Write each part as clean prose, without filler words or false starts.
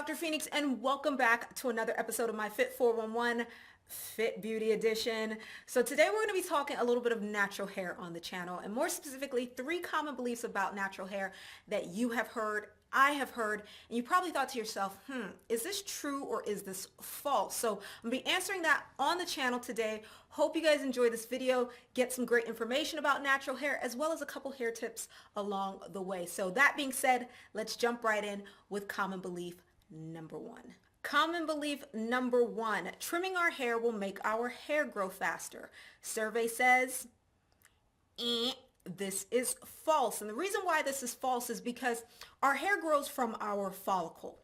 Dr. Phoenix, and welcome back to another episode of my Fit 411 Fit Beauty Edition. So today we're going to be talking a little bit of natural hair on the channel, and more specifically, 3 common beliefs about natural hair that you have heard, I have heard, and you probably thought to yourself, is this true or is this false? So I'm going to be answering that on the channel today. Hope you guys enjoy this video, get some great information about natural hair, as well as a couple hair tips along the way. So that being said, let's jump right in with common belief number 1. Common belief number 1, trimming our hair will make our hair grow faster. Survey says, this is false. And the reason why this is false is because our hair grows from our follicle.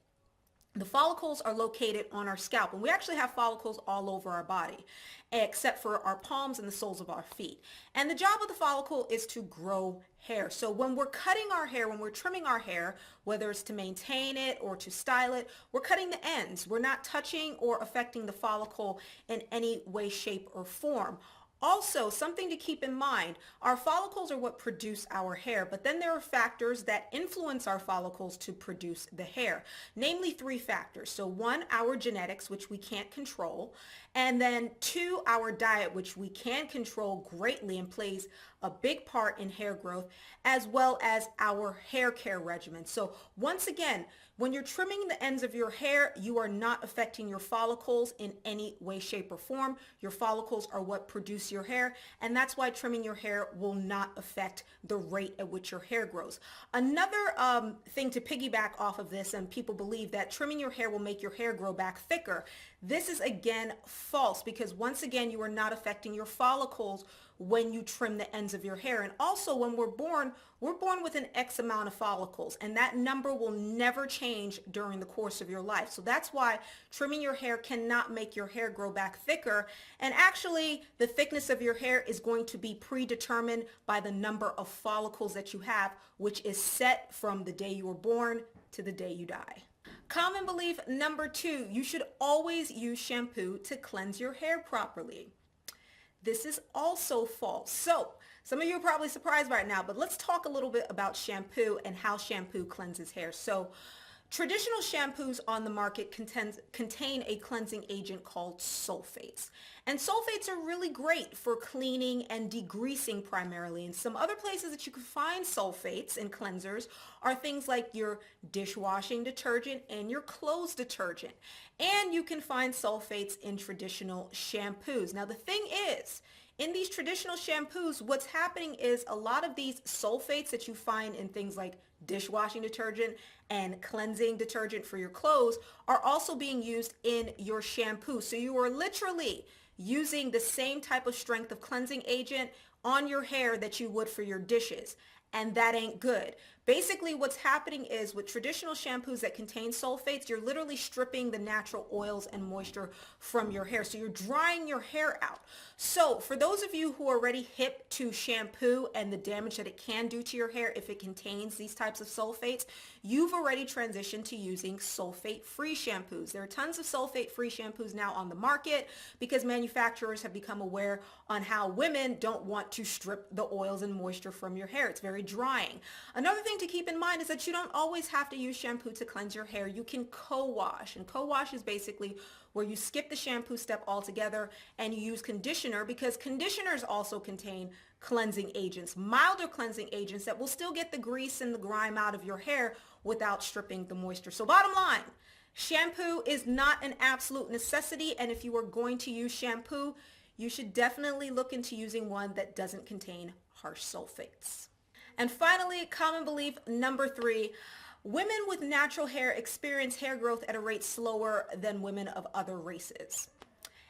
The follicles are located on our scalp, and we actually have follicles all over our body, except for our palms and the soles of our feet. And the job of the follicle is to grow hair. So when we're cutting our hair, when we're trimming our hair, whether it's to maintain it or to style it, we're cutting the ends. We're not touching or affecting the follicle in any way, shape, or form. Also, something to keep in mind, our follicles are what produce our hair, but then there are factors that influence our follicles to produce the hair, namely 3 factors. So 1, our genetics, which we can't control, and then 2, our diet, which we can control greatly and plays a big part in hair growth, as well as our hair care regimen. So once again, when you're trimming the ends of your hair, you are not affecting your follicles in any way, shape, or form. Your follicles are what produce your hair, and that's why trimming your hair will not affect the rate at which your hair grows. Another thing to piggyback off of this, and people believe that trimming your hair will make your hair grow back thicker. This is again false, because once again, you are not affecting your follicles when you trim the ends of your hair. And also, when we're born with an X amount of follicles, and that number will never change during the course of your life. So that's why trimming your hair cannot make your hair grow back thicker. And actually, the thickness of your hair is going to be predetermined by the number of follicles that you have, which is set from the day you were born to the day you die. Common belief number 2, you should always use shampoo to cleanse your hair properly. This is also false. So some of you are probably surprised right now, but let's talk a little bit about shampoo and how shampoo cleanses hair. So traditional shampoos on the market contain a cleansing agent called sulfates. And sulfates are really great for cleaning and degreasing primarily. And some other places that you can find sulfates and cleansers are things like your dishwashing detergent and your clothes detergent. And you can find sulfates in traditional shampoos. Now the thing is, in these traditional shampoos, what's happening is a lot of these sulfates that you find in things like dishwashing detergent and cleansing detergent for your clothes are also being used in your shampoo. So you are literally using the same type of strength of cleansing agent on your hair that you would for your dishes. And that ain't good. Basically, what's happening is with traditional shampoos that contain sulfates, you're literally stripping the natural oils and moisture from your hair. So you're drying your hair out. So for those of you who are already hip to shampoo and the damage that it can do to your hair if it contains these types of sulfates, you've already transitioned to using sulfate-free shampoos. There are tons of sulfate-free shampoos now on the market because manufacturers have become aware on how women don't want to strip the oils and moisture from your hair. It's very drying. Another thing to keep in mind is that you don't always have to use shampoo to cleanse your hair. You can co-wash, and co-wash is basically where you skip the shampoo step altogether and you use conditioner, because conditioners also contain cleansing agents, milder cleansing agents that will still get the grease and the grime out of your hair without stripping the moisture. So bottom line, shampoo is not an absolute necessity, and if you are going to use shampoo, you should definitely look into using one that doesn't contain harsh sulfates. And finally, common belief number 3, women with natural hair experience hair growth at a rate slower than women of other races.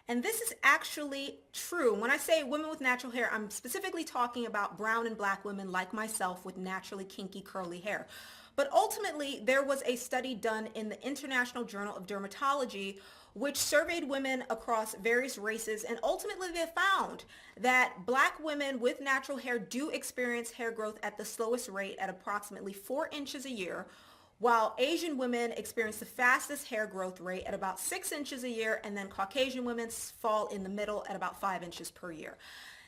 And this is actually true. When I say women with natural hair, I'm specifically talking about brown and black women like myself with naturally kinky curly hair. But ultimately, there was a study done in the International Journal of Dermatology which surveyed women across various races, and ultimately they found that black women with natural hair do experience hair growth at the slowest rate at approximately 4 inches a year, while Asian women experience the fastest hair growth rate at about 6 inches a year, and then Caucasian women fall in the middle at about 5 inches per year.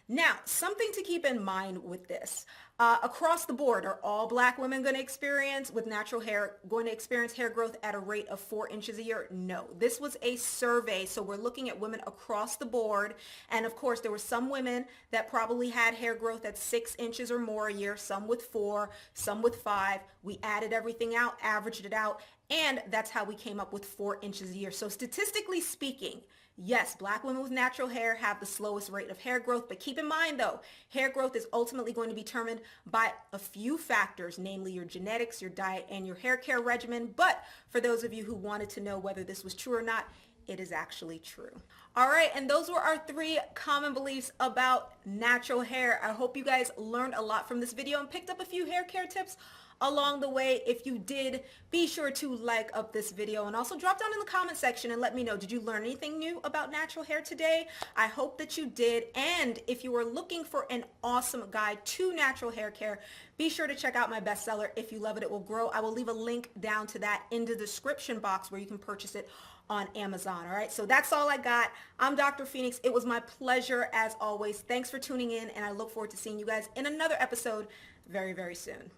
Now, something to keep in mind with this, across the board, are all black women going to experience with natural hair, going to experience hair growth at a rate of 4 inches a year? No, this was a survey. So we're looking at women across the board. And of course, there were some women that probably had hair growth at 6 inches or more a year, some with 4, some with 5. We added everything out, averaged it out, and that's how we came up with 4 inches a year. So statistically speaking, yes, black women with natural hair have the slowest rate of hair growth, but keep in mind though, hair growth is ultimately going to be determined by a few factors, namely your genetics, your diet, and your hair care regimen. But for those of you who wanted to know whether this was true or not, it is actually true. All right, and those were our 3 common beliefs about natural hair. I hope you guys learned a lot from this video and picked up a few hair care tips along the way. If you did, be sure to like up this video and also drop down in the comment section and let me know, did you learn anything new about natural hair today? I hope that you did. And if you are looking for an awesome guide to natural hair care, be sure to check out my bestseller, If You Love It, It Will Grow. I will leave a link down to that in the description box where you can purchase it on Amazon. All right, so that's all I got. I'm Dr. Phoenix. It was my pleasure as always. Thanks for tuning in, and I look forward to seeing you guys in another episode very, very soon.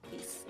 Peace.